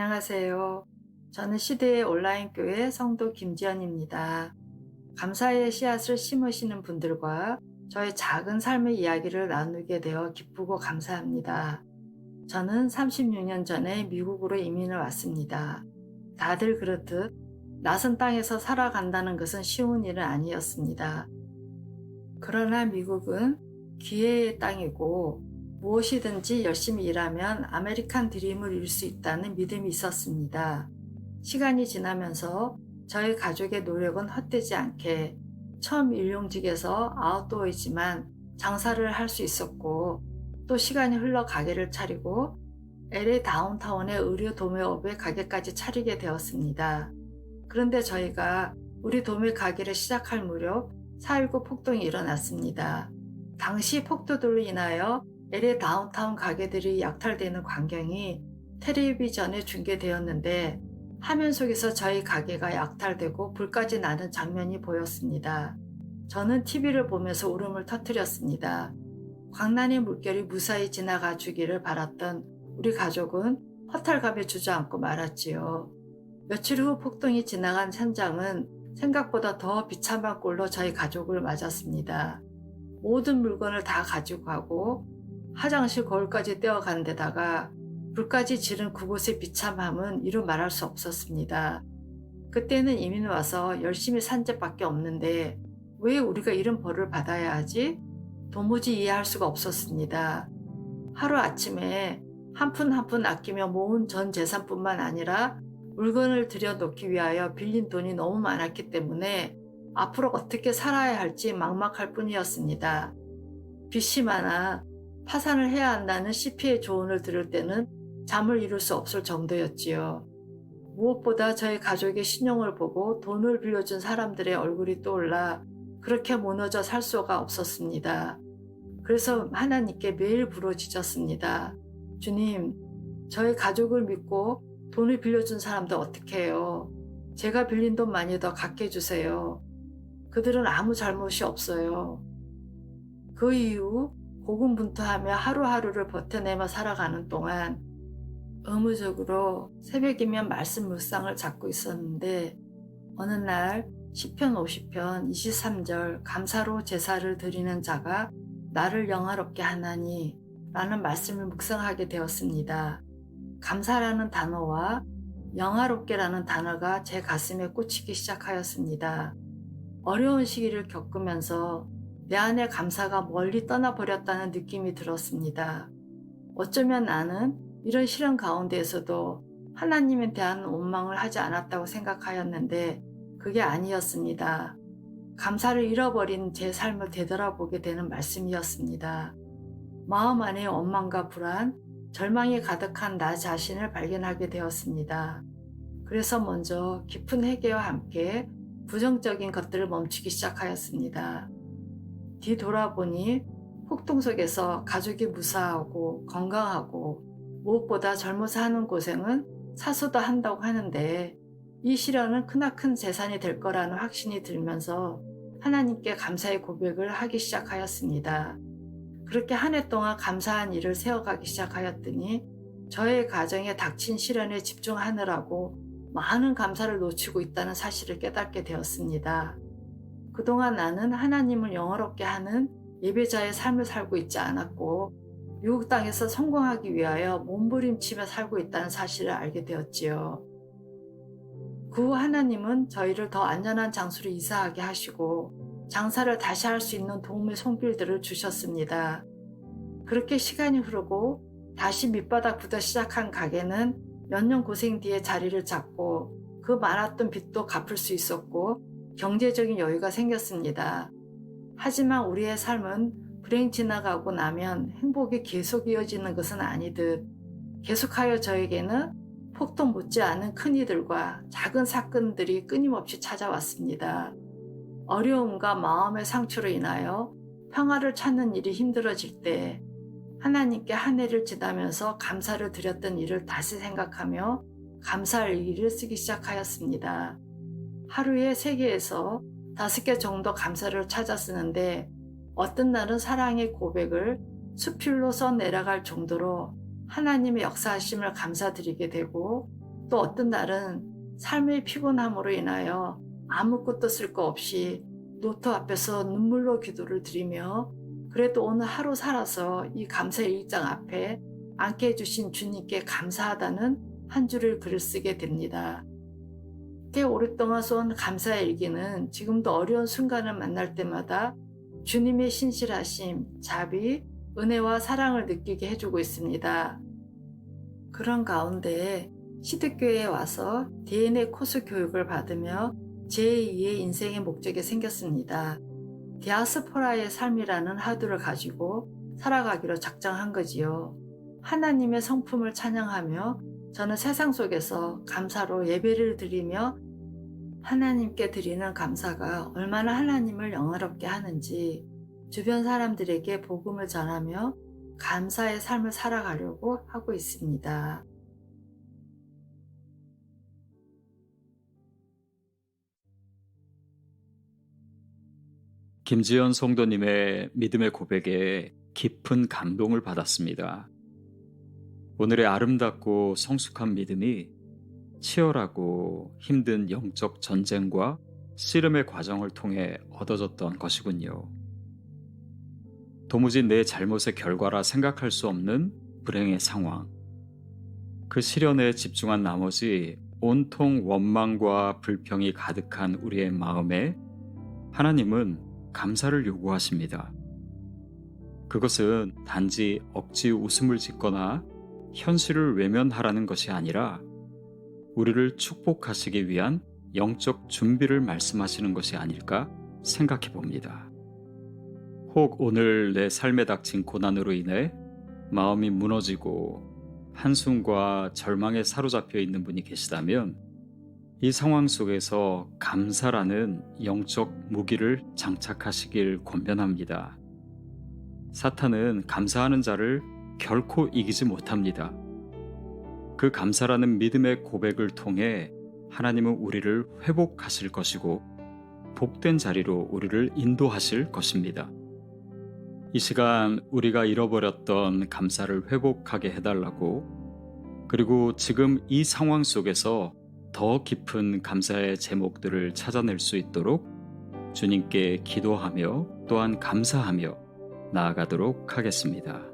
안녕하세요. 저는 시대의 온라인 교회 성도 김지연입니다. 감사의 씨앗을 심으시는 분들과 저의 작은 삶의 이야기를 나누게 되어 기쁘고 감사합니다. 저는 36년 전에 미국으로 이민을 왔습니다. 다들 그렇듯 낯선 땅에서 살아간다는 것은 쉬운 일은 아니었습니다. 그러나 미국은 기회의 땅이고 무엇이든지 열심히 일하면 아메리칸 드림을 이룰 수 있다는 믿음이 있었습니다. 시간이 지나면서 저희 가족의 노력은 헛되지 않게 처음 일용직에서 아웃도어이지만 장사를 할 수 있었고, 또 시간이 흘러 가게를 차리고 LA 다운타운의 의류 도매업의 가게까지 차리게 되었습니다. 그런데 저희가 우리 도매 가게를 시작할 무렵 4.19 폭동이 일어났습니다. 당시 폭도들로 인하여 LA 다운타운 가게들이 약탈되는 광경이 텔레비전에 중계되었는데, 화면 속에서 저희 가게가 약탈되고 불까지 나는 장면이 보였습니다. 저는 TV를 보면서 울음을 터뜨렸습니다. 광란의 물결이 무사히 지나가 주기를 바랐던 우리 가족은 허탈감에 주저앉고 말았지요. 며칠 후 폭동이 지나간 현장은 생각보다 더 비참한 꼴로 저희 가족을 맞았습니다. 모든 물건을 다 가지고 가고 화장실 거울까지 떼어간 데다가 불까지 지른 그곳의 비참함은 이루 말할 수 없었습니다. 그때는 이민 와서 열심히 산 죄밖에 없는데 왜 우리가 이런 벌을 받아야 하지? 도무지 이해할 수가 없었습니다. 하루아침에 한 푼 한 푼 아끼며 모은 전 재산뿐만 아니라 물건을 들여놓기 위하여 빌린 돈이 너무 많았기 때문에 앞으로 어떻게 살아야 할지 막막할 뿐이었습니다. 빚이 많아 파산을 해야 한다는 CP의 조언을 들을 때는 잠을 이룰 수 없을 정도였지요. 무엇보다 저희 가족의 신용을 보고 돈을 빌려준 사람들의 얼굴이 떠올라 그렇게 무너져 살 수가 없었습니다. 그래서 하나님께 매일 부르짖었습니다. 주님, 저희 가족을 믿고 돈을 빌려준 사람들 어떻게 해요? 제가 빌린 돈 많이 더 갚게 해주세요. 그들은 아무 잘못이 없어요. 그 이후 고군분투하며 하루하루를 버텨내며 살아가는 동안 의무적으로 새벽이면 말씀 묵상을 잡고 있었는데, 어느 날 시편 50편 23절 감사로 제사를 드리는 자가 나를 영화롭게 하나니 라는 말씀을 묵상하게 되었습니다. 감사라는 단어와 영화롭게라는 단어가 제 가슴에 꽂히기 시작하였습니다. 어려운 시기를 겪으면서 내 안의 감사가 멀리 떠나버렸다는 느낌이 들었습니다. 어쩌면 나는 이런 시련 가운데에서도 하나님에 대한 원망을 하지 않았다고 생각하였는데 그게 아니었습니다. 감사를 잃어버린 제 삶을 되돌아보게 되는 말씀이었습니다. 마음 안에 원망과 불안, 절망이 가득한 나 자신을 발견하게 되었습니다. 그래서 먼저 깊은 회개와 함께 부정적인 것들을 멈추기 시작하였습니다. 뒤돌아보니 폭동 속에서 가족이 무사하고 건강하고 무엇보다 젊어서 하는 고생은 사소도 한다고 하는데 이 시련은 크나큰 재산이 될 거라는 확신이 들면서 하나님께 감사의 고백을 하기 시작하였습니다. 그렇게 한 해 동안 감사한 일을 세워가기 시작하였더니 저의 가정에 닥친 시련에 집중하느라고 많은 감사를 놓치고 있다는 사실을 깨닫게 되었습니다. 그동안 나는 하나님을 영화롭게 하는 예배자의 삶을 살고 있지 않았고 미국 땅에서 성공하기 위하여 몸부림치며 살고 있다는 사실을 알게 되었지요. 그 후 하나님은 저희를 더 안전한 장소로 이사하게 하시고 장사를 다시 할 수 있는 도움의 손길들을 주셨습니다. 그렇게 시간이 흐르고 다시 밑바닥부터 시작한 가게는 몇 년 고생 뒤에 자리를 잡고 그 많았던 빚도 갚을 수 있었고 경제적인 여유가 생겼습니다. 하지만 우리의 삶은 불행 지나가고 나면 행복이 계속 이어지는 것은 아니듯 계속하여 저에게는 폭동 못지않은 큰일들과 작은 사건들이 끊임없이 찾아왔습니다. 어려움과 마음의 상처로 인하여 평화를 찾는 일이 힘들어질 때 하나님께 한 해를 지나면서 감사를 드렸던 일을 다시 생각하며 감사할 일을 쓰기 시작하였습니다. 하루에 3개에서 5개 정도 감사를 찾아 쓰는데 어떤 날은 사랑의 고백을 수필로 써 내려갈 정도로 하나님의 역사하심을 감사드리게 되고 또 어떤 날은 삶의 피곤함으로 인하여 아무것도 쓸 거 없이 노트 앞에서 눈물로 기도를 드리며 그래도 오늘 하루 살아서 이 감사의 일장 앞에 앉게 해주신 주님께 감사하다는 한 줄을 글을 쓰게 됩니다. 꽤 오랫동안 써온 감사의 일기는 지금도 어려운 순간을 만날 때마다 주님의 신실하심, 자비, 은혜와 사랑을 느끼게 해주고 있습니다. 그런 가운데 시드교회에 와서 DNA 코스 교육을 받으며 제2의 인생의 목적이 생겼습니다. 디아스포라의 삶이라는 하두를 가지고 살아가기로 작정한 거지요. 하나님의 성품을 찬양하며 저는 세상 속에서 감사로 예배를 드리며 하나님께 드리는 감사가 얼마나 하나님을 영화롭게 하는지 주변 사람들에게 복음을 전하며 감사의 삶을 살아가려고 하고 있습니다. 김지연 성도님의 믿음의 고백에 깊은 감동을 받았습니다. 오늘의 아름답고 성숙한 믿음이 치열하고 힘든 영적 전쟁과 씨름의 과정을 통해 얻어졌던 것이군요. 도무지 내 잘못의 결과라 생각할 수 없는 불행의 상황. 그 시련에 집중한 나머지 온통 원망과 불평이 가득한 우리의 마음에 하나님은 감사를 요구하십니다. 그것은 단지 억지 웃음을 짓거나 현실을 외면하라는 것이 아니라 우리를 축복하시기 위한 영적 준비를 말씀하시는 것이 아닐까 생각해 봅니다. 혹 오늘 내 삶에 닥친 고난으로 인해 마음이 무너지고 한숨과 절망에 사로잡혀 있는 분이 계시다면 이 상황 속에서 감사라는 영적 무기를 장착하시길 권면합니다. 사탄은 감사하는 자를 결코 이기지 못합니다. 그 감사라는 믿음의 고백을 통해 하나님은 우리를 회복하실 것이고 복된 자리로 우리를 인도하실 것입니다. 이 시간 우리가 잃어버렸던 감사를 회복하게 해달라고, 그리고 지금 이 상황 속에서 더 깊은 감사의 제목들을 찾아낼 수 있도록 주님께 기도하며 또한 감사하며 나아가도록 하겠습니다.